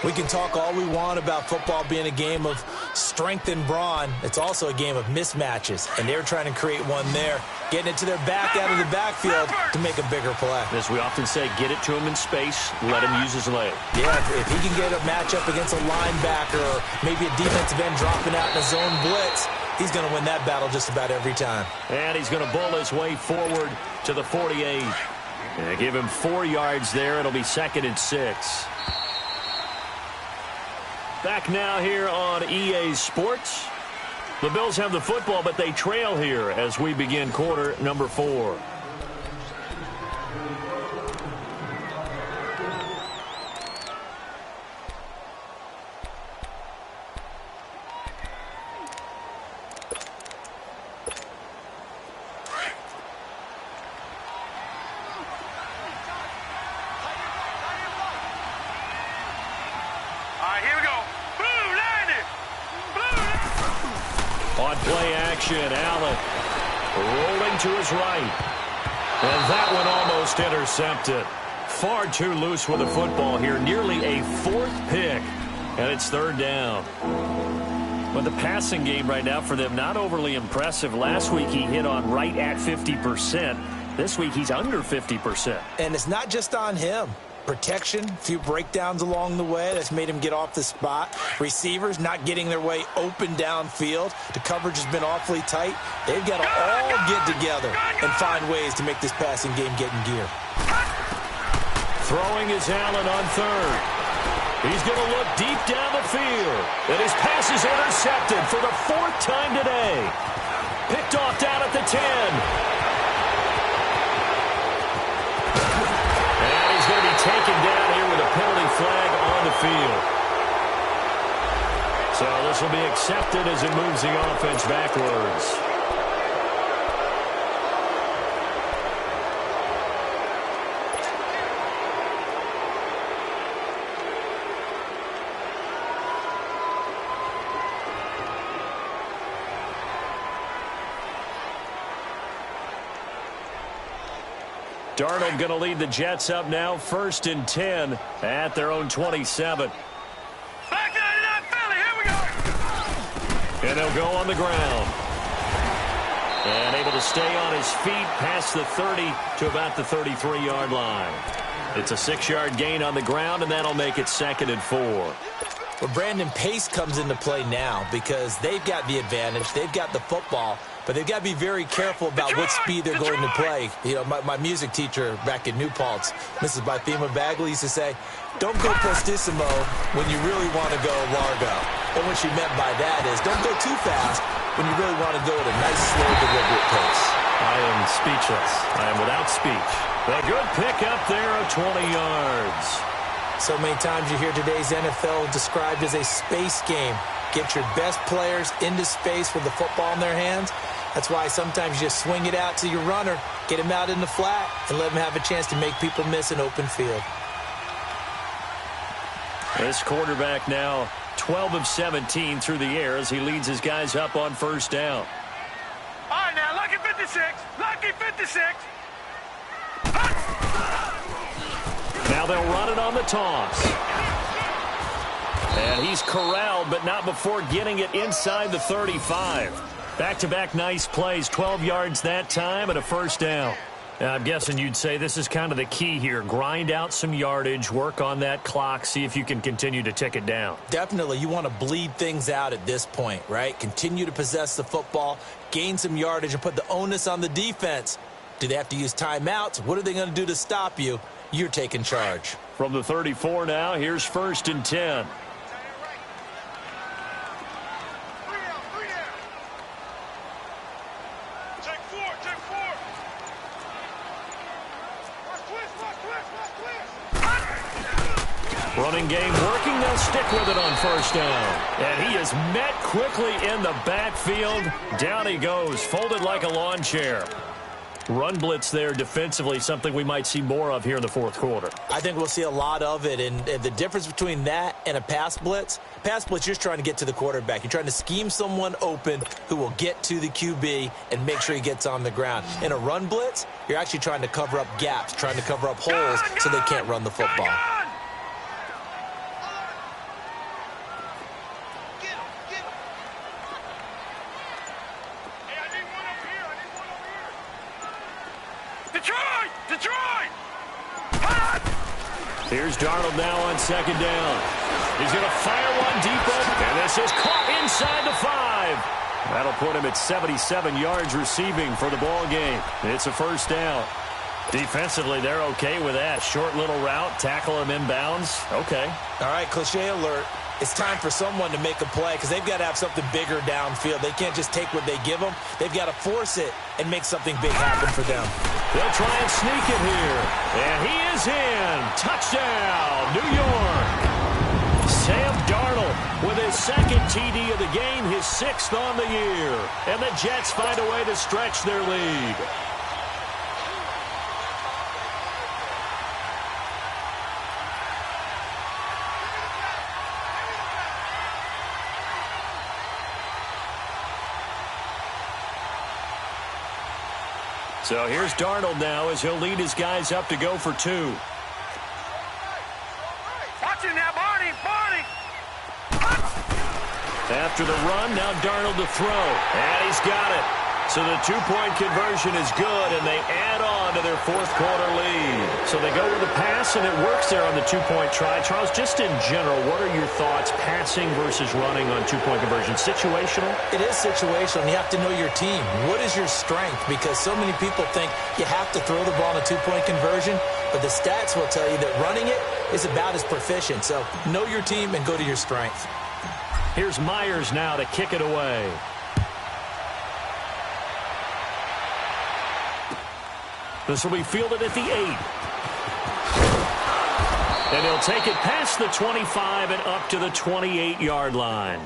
We can talk all we want about football being a game of strength and brawn. It's also a game of mismatches, and they're trying to create one there, getting it to their back out of the backfield to make a bigger play. As we often say, get it to him in space, let him use his leg. Yeah, if he can get a matchup against a linebacker or maybe a defensive end dropping out in a zone blitz, he's going to win that battle just about every time. And he's going to bull his way forward to the 48. And give him 4 yards there. It'll be 2nd and 6. Back now here on EA Sports. The Bills have the football, but they trail here as we begin quarter number 4. On play action, Allen rolling to his right. And that one almost intercepted. Far too loose with the football here. Nearly a 4th pick. And it's 3rd down. But the passing game right now for them, not overly impressive. Last week he hit on right at 50%. This week he's under 50%. And it's not just on him. Protection, a few breakdowns along the way. That's made him get off the spot. Receivers not getting their way open downfield. The coverage has been awfully tight. They've got to all get together and find ways to make this passing game get in gear. Throwing is Allen on 3rd. He's going to look deep down the field. And his pass is intercepted for the 4th time today. Picked off down at the 10. Going to be taken down here with a penalty flag on the field. So this will be accepted as it moves the offense backwards. Darnold going to lead the Jets up now, 1st and 10 at their own 27. Back 99 Philly, here we go. And they'll go on the ground. And able to stay on his feet past the 30 to about the 33-yard line. It's a 6-yard gain on the ground, and that'll make it 2nd and 4. Well, Brandon, pace comes into play now because they've got the advantage. They've got the football. But they've got to be very careful about what speed they're going to play. You know, my music teacher back in New Paltz, Mrs. Bythema Bagley, used to say, don't go prestissimo when you really want to go largo. And what she meant by that is don't go too fast when you really want to go at a nice, slow, deliberate pace. I am speechless. I am without speech. A good pick up there of 20 yards. So many times you hear today's NFL described as a space game. Get your best players into space with the football in their hands. That's why sometimes you just swing it out to your runner, get him out in the flat, and let him have a chance to make people miss an open field. This quarterback now 12 of 17 through the air as he leads his guys up on first down. All right, now, lucky 56. Lucky 56. Now they'll run it on the toss. And he's corralled, but not before getting it inside the 35. Back-to-back nice plays, 12 yards that time and a first down. Now, I'm guessing you'd say this is kind of the key here. Grind out some yardage, work on that clock, see if you can continue to tick it down. Definitely. You want to bleed things out at this point, right? Continue to possess the football, gain some yardage, and put the onus on the defense. Do they have to use timeouts? What are they going to do to stop you? You're taking charge. From the 34 now, here's 1st and 10. Running game working. They'll stick with it on first down. And he is met quickly in the backfield. Down he goes, folded like a lawn chair. Run blitz there defensively, something we might see more of here in the fourth quarter. I think we'll see a lot of it, and the difference between that and a pass blitz, you're just trying to get to the quarterback. You're trying to scheme someone open who will get to the QB and make sure he gets on the ground. In a run blitz, you're actually trying to cover up gaps, trying to cover up holes so they can't run the football. Here's Darnold now on second down. He's going to fire one deep open, and this is caught inside the 5. That'll put him at 77 yards receiving for the ball game. It's a first down. Defensively, they're okay with that. Short little route, tackle him inbounds. Okay. All right, cliche alert. It's time for someone to make a play because they've got to have something bigger downfield. They can't just take what they give them. They've got to force it and make something big happen for them. They'll try and sneak it here. And he is in. Touchdown, New York. Sam Darnold with his second TD of the game, his 6th on the year. And the Jets find a way to stretch their lead. So here's Darnold now as he'll lead his guys up to go for 2. Watch it now, Barney. After the run, now Darnold to throw. And he's got it. So the 2-point conversion is good, and they add on to their fourth quarter lead. So they go with the pass, and it works there on the 2-point try. Charles, just in general, what are your thoughts passing versus running on 2-point conversion? Situational? It is situational. You have to know your team. What is your strength? Because so many people think you have to throw the ball in a 2-point conversion, but the stats will tell you that running it is about as proficient. So know your team and go to your strength. Here's Myers now to kick it away. This will be fielded at the 8. And he'll take it past the 25 and up to the 28-yard line.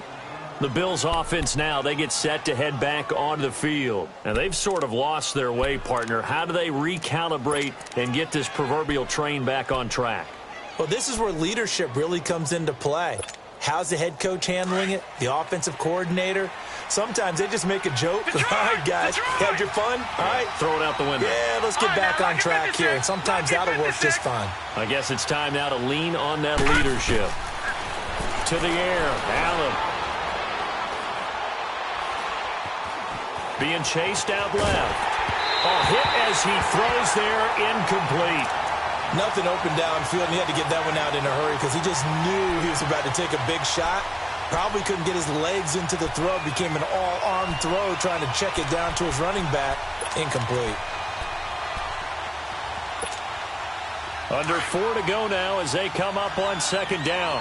The Bills offense now, they get set to head back onto the field. And they've sort of lost their way, partner. How do they recalibrate and get this proverbial train back on track? Well, this is where leadership really comes into play. How's the head coach handling it? The offensive coordinator? Sometimes they just make a joke. All right, guys, had your fun? All right. Throw it out the window. Yeah, let's get back on track here. And sometimes that'll work just fine. I guess it's time now to lean on that leadership. To the air, Allen. Being chased out left. A hit as he throws there, incomplete. Nothing open downfield, and he had to get that one out in a hurry because he just knew he was about to take a big shot. Probably couldn't get his legs into the throw. Became an all-arm throw trying to check it down to his running back. Incomplete. Under 4 to go now as they come up on second down.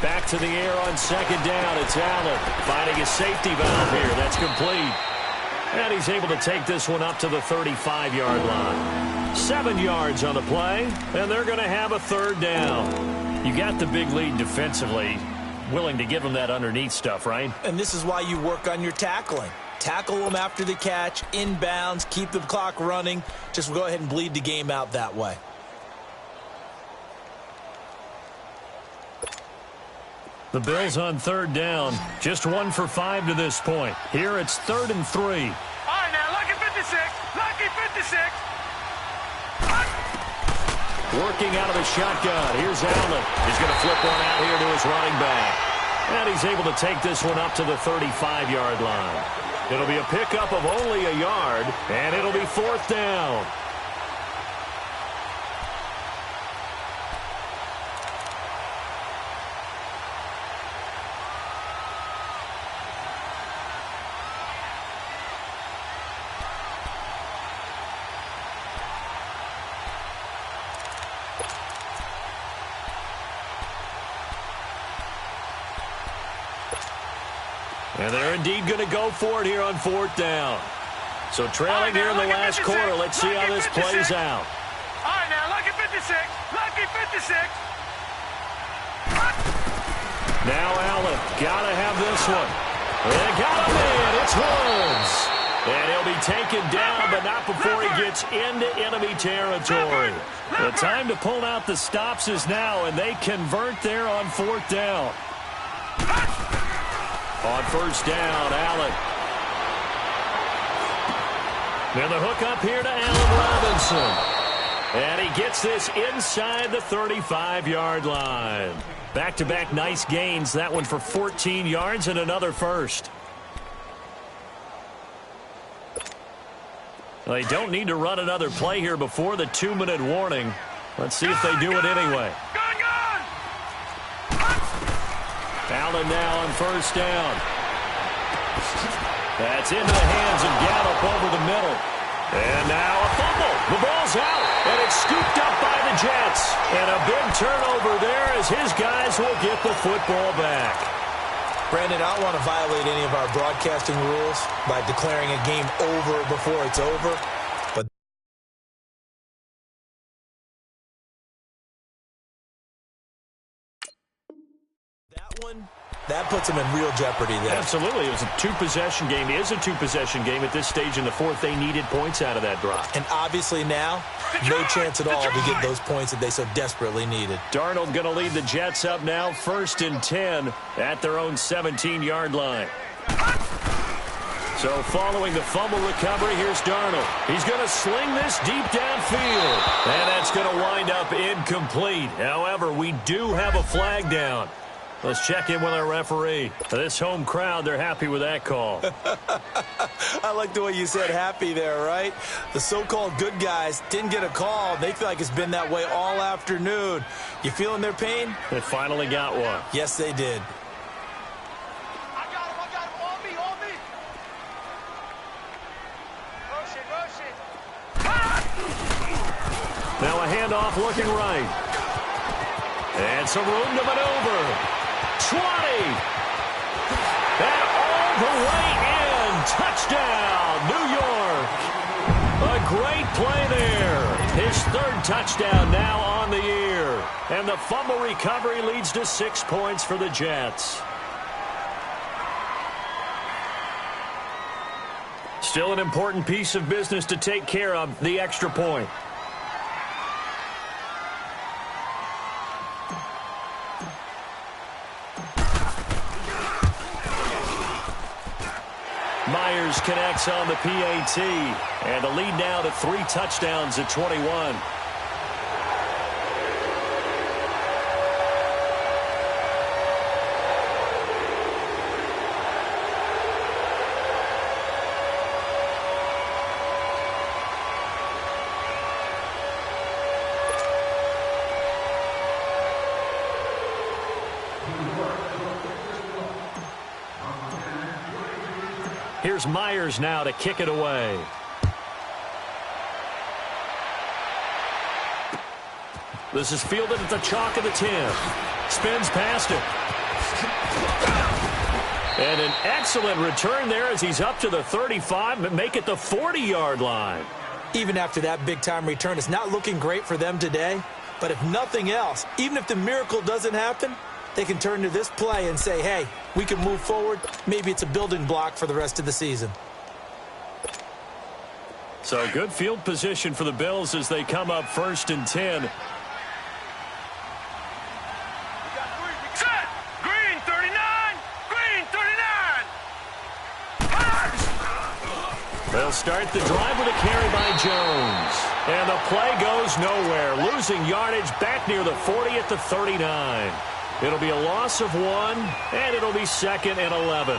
Back to the air on second down. It's Allen finding a safety valve here. That's complete. And he's able to take this one up to the 35-yard line. 7 yards on the play, and they're going to have a third down. You got the big lead defensively. Willing to give them that underneath stuff, right? And this is why you work on your tackling. Tackle them after the catch, inbounds, keep the clock running. Just go ahead and bleed the game out that way. The Bills on third down. Just 1 for 5 to this point. Here it's 3rd and 3. All right, now, lucky 56. Lucky 56. Working out of the shotgun. Here's Allen. He's going to flip one out here to his running back. And he's able to take this one up to the 35-yard line. It'll be a pickup of only a yard, and it'll be 4th down. And they're indeed going to go for it here on 4th down. So trailing here in the last quarter. Let's see how this plays out. All right, now, lucky 56. Lucky 56. Now Allen. Got to have this one. They got him in. It's Woods. And he'll be taken down, but not before he gets into enemy territory. The time to pull out the stops is now, and they convert there on 4th down. On 1st down, Allen. And the hook up here to Allen Robinson. And he gets this inside the 35-yard line. Back-to-back nice gains. That one for 14 yards and another first. They don't need to run another play here before the 2-minute warning. Let's see if they do it anyway. Allen now on 1st down. That's into the hands of Gallup over the middle. And now a fumble. The ball's out, and it's scooped up by the Jets. And a big turnover there as his guys will get the football back. Brandon, I don't want to violate any of our broadcasting rules by declaring a game over before it's over. But that puts him in real jeopardy there. Absolutely. It was a 2-possession game. It is a 2-possession game at this stage in the 4th. They needed points out of that drop. And obviously now, no chance at all to get those points that they so desperately needed. Darnold going to lead the Jets up now, 1st and 10 at their own 17-yard line. So following the fumble recovery, here's Darnold. He's going to sling this deep downfield. And that's going to wind up incomplete. However, we do have a flag down. Let's check in with our referee. This home crowd, they're happy with that call. I like the way you said happy there, right? The so-called good guys didn't get a call. They feel like it's been that way all afternoon. You feeling their pain? They finally got one. Yes, they did. I got him. On me. Rush it. Now a handoff looking right. And some room to maneuver. 20. And all the way in. Touchdown, New York. A great play there. His 3rd touchdown now on the year. And the fumble recovery leads to 6 points for the Jets. Still an important piece of business to take care of, the extra point. Myers connects on the PAT, and the lead now to 3 touchdowns at 21. Here's Myers now to kick it away. This is fielded at the chalk of the 10. Spins past it. And an excellent return there as he's up to the 35 and make it the 40-yard line. Even after that big-time return, it's not looking great for them today. But if nothing else, even if the miracle doesn't happen, they can turn to this play and say, hey, we can move forward. Maybe it's a building block for the rest of the season. So good field position for the Bills as they come up 1st and 10. Set! Green 39! Green 39! They'll start the drive with a carry by Jones. And the play goes nowhere. Losing yardage back near the 40 at the 39. It'll be a loss of 1, and it'll be 2nd and 11.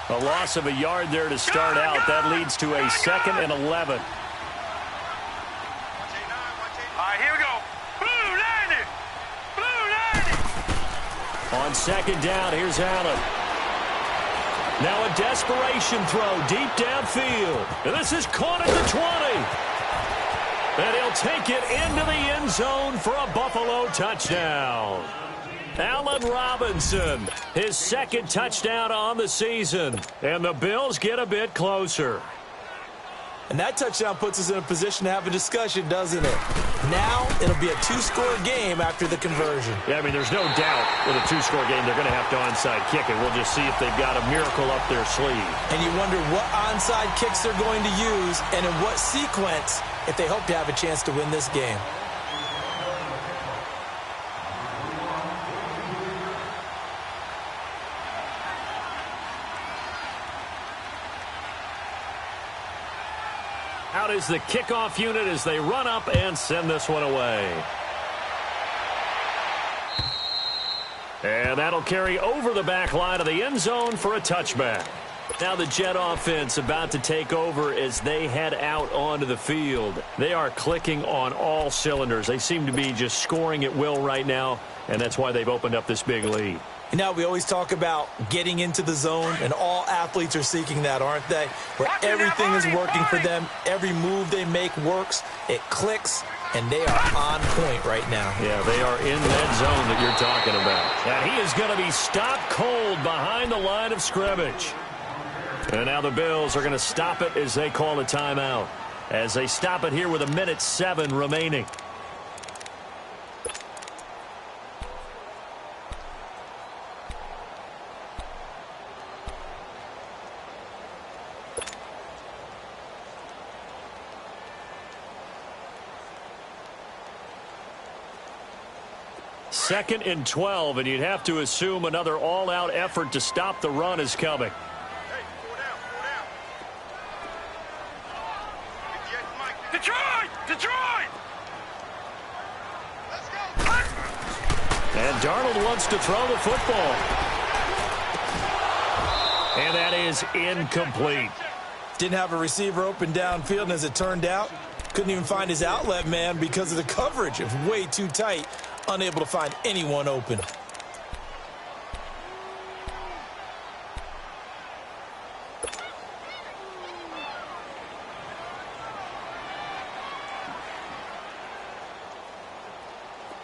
A loss of a yard there to start out. That leads to a 2nd and 11. All right, here we go. Blue 90! Blue 90! On 2nd down, here's Allen. Now a desperation throw deep downfield. And this is caught at the 20. And he'll take it into the end zone for a Buffalo touchdown. Allen Robinson, his 2nd touchdown on the season. And the Bills get a bit closer. And that touchdown puts us in a position to have a discussion, doesn't it? Now it'll be a 2-score game after the conversion. Yeah, I mean, there's no doubt with a 2-score game they're going to have to onside kick it. We'll just see if they've got a miracle up their sleeve. And you wonder what onside kicks they're going to use and in what sequence if they hope to have a chance to win this game. Out is the kickoff unit as they run up and send this one away. And that'll carry over the back line of the end zone for a touchback. Now the Jet offense about to take over as they head out onto the field. They are clicking on all cylinders. They seem to be just scoring at will right now, and that's why they've opened up this big lead. You know, we always talk about getting into the zone, and all athletes are seeking that, aren't they? Where everything is working for them, every move they make works, it clicks, and they are on point right now. Yeah, they are in that zone that you're talking about. And he is going to be stopped cold behind the line of scrimmage. And now the Bills are going to stop it as they call a timeout. As they stop it here with 1:07 remaining. Second and 12, and you'd have to assume another all-out effort to stop the run is coming. Detroit! Detroit! Let's go! And Darnold wants to throw the football. And that is incomplete. Didn't have a receiver open downfield, and as it turned out, couldn't even find his outlet man because of the coverage. It was way too tight. Unable to find anyone open.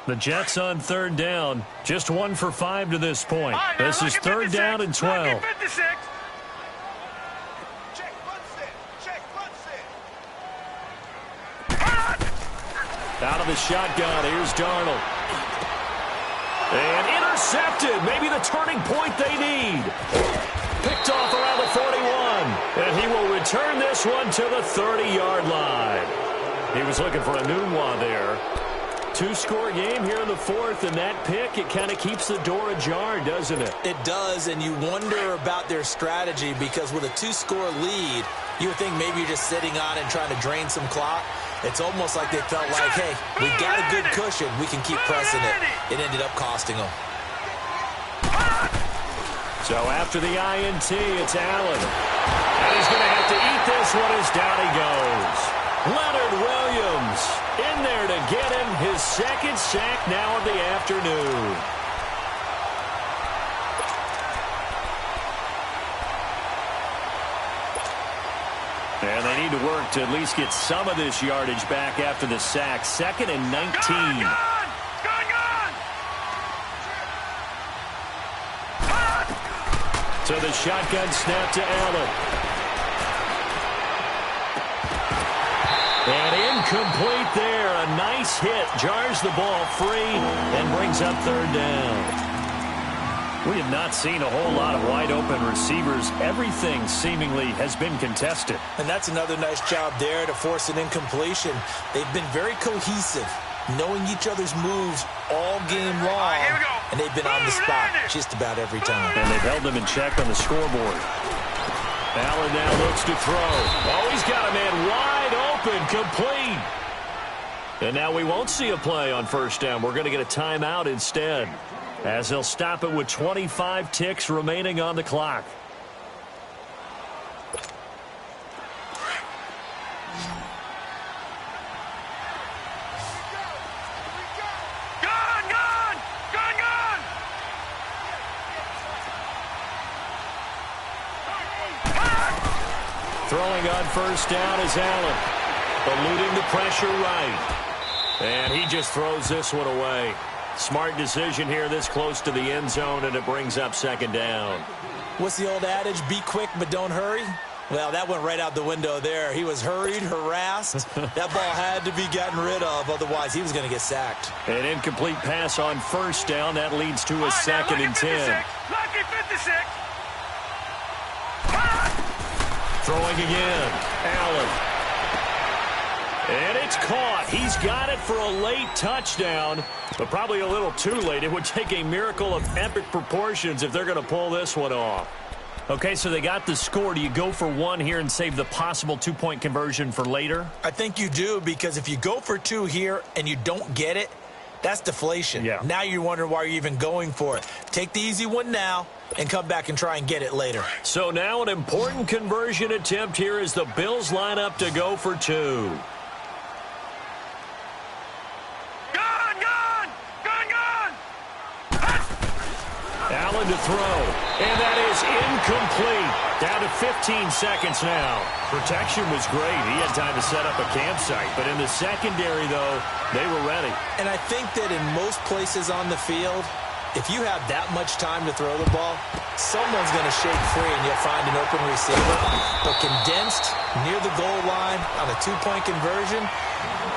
The Jets on 3rd down. Just 1 for 5 to this point. This is 3rd down and 12. Check, front set. Out of the shotgun, here's Darnold. And intercepted. Maybe the turning point they need. Picked off around the 41. And he will return this one to the 30-yard line. He was looking for a Nunwa there. 2-score game here in the 4th, and that pick, it kind of keeps the door ajar, doesn't it? It does, and you wonder about their strategy because with a 2-score lead, you would think maybe you're just sitting on it and trying to drain some clock. It's almost like they felt like, hey, we got a good cushion. We can keep pressing it. It ended up costing them. So after the INT, it's Allen. And he's going to have to eat this one as down he goes. Leonard Williams in there to get him. his second sack now of the afternoon. And they need to work to at least get some of this yardage back after the sack. 2nd and 19. Gone! So the shotgun snap to Allen. And incomplete there. A nice hit. Jars the ball free and brings up 3rd down. We have not seen a whole lot of wide-open receivers. Everything seemingly has been contested. And that's another nice job there to force an incompletion. They've been very cohesive, knowing each other's moves all game long. Here we go. And they've been on the spot just about every time. And they've held them in check on the scoreboard. Allen now looks to throw. Oh, he's got a man wide open, complete. And now we won't see a play on 1st down. We're going to get a timeout instead, as they'll stop it with 25 ticks remaining on the clock. Throwing on 1st down is Allen, eluding the pressure right. And he just throws this one away. Smart decision here this close to the end zone, and it brings up 2nd down. What's the old adage? Be quick, but don't hurry. Well, that went right out the window there. He was hurried, harassed. That ball had to be gotten rid of, otherwise he was going to get sacked. An incomplete pass on 1st down. That leads to a 2nd and 10. Lucky 56. Throwing again. Allen. And it's caught. He's got it for a late touchdown, but probably a little too late. It would take a miracle of epic proportions if they're going to pull this one off. Okay, so they got the score. Do you go for 1 here and save the possible 2-point conversion for later? I think you do, because if you go for 2 here and you don't get it, that's deflation. Yeah. Now you're wondering why you're even going for it. Take the easy one now and come back and try and get it later. So now an important conversion attempt here as the Bills line up to go for 2. Allen to throw, and that is incomplete. Down to 15 seconds now. Protection was great. He had time to set up a campsite, but in the secondary, though, they were ready. And I think that in most places on the field, if you have that much time to throw the ball, someone's going to shake free and you'll find an open receiver. But condensed near the goal line on a 2-point conversion,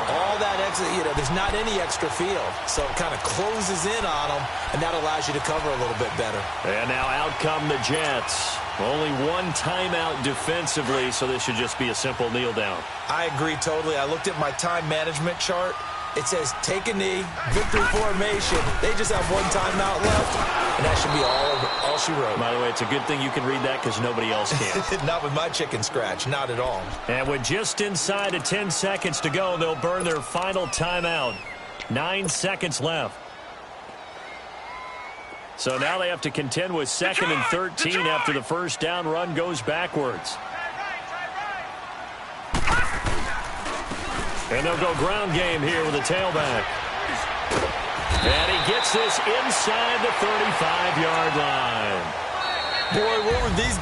all that extra, there's not any extra field. So it kind of closes in on them, and that allows you to cover a little bit better. And now out come the Jets. Only 1 timeout defensively, so this should just be a simple kneel down. I agree totally. I looked at my time management chart. It says take a knee, victory formation. They just have 1 timeout left, and that should be all she wrote. By the way, it's a good thing you can read that because nobody else can. Not with my chicken scratch, not at all. And with just inside of 10 seconds to go, they'll burn their final timeout. 9 seconds left. So now they have to contend with 2nd and 13 after the 1st down run goes backwards. And they'll go ground game here with a tailback. And he gets this inside the 35-yard line. Boy, what were these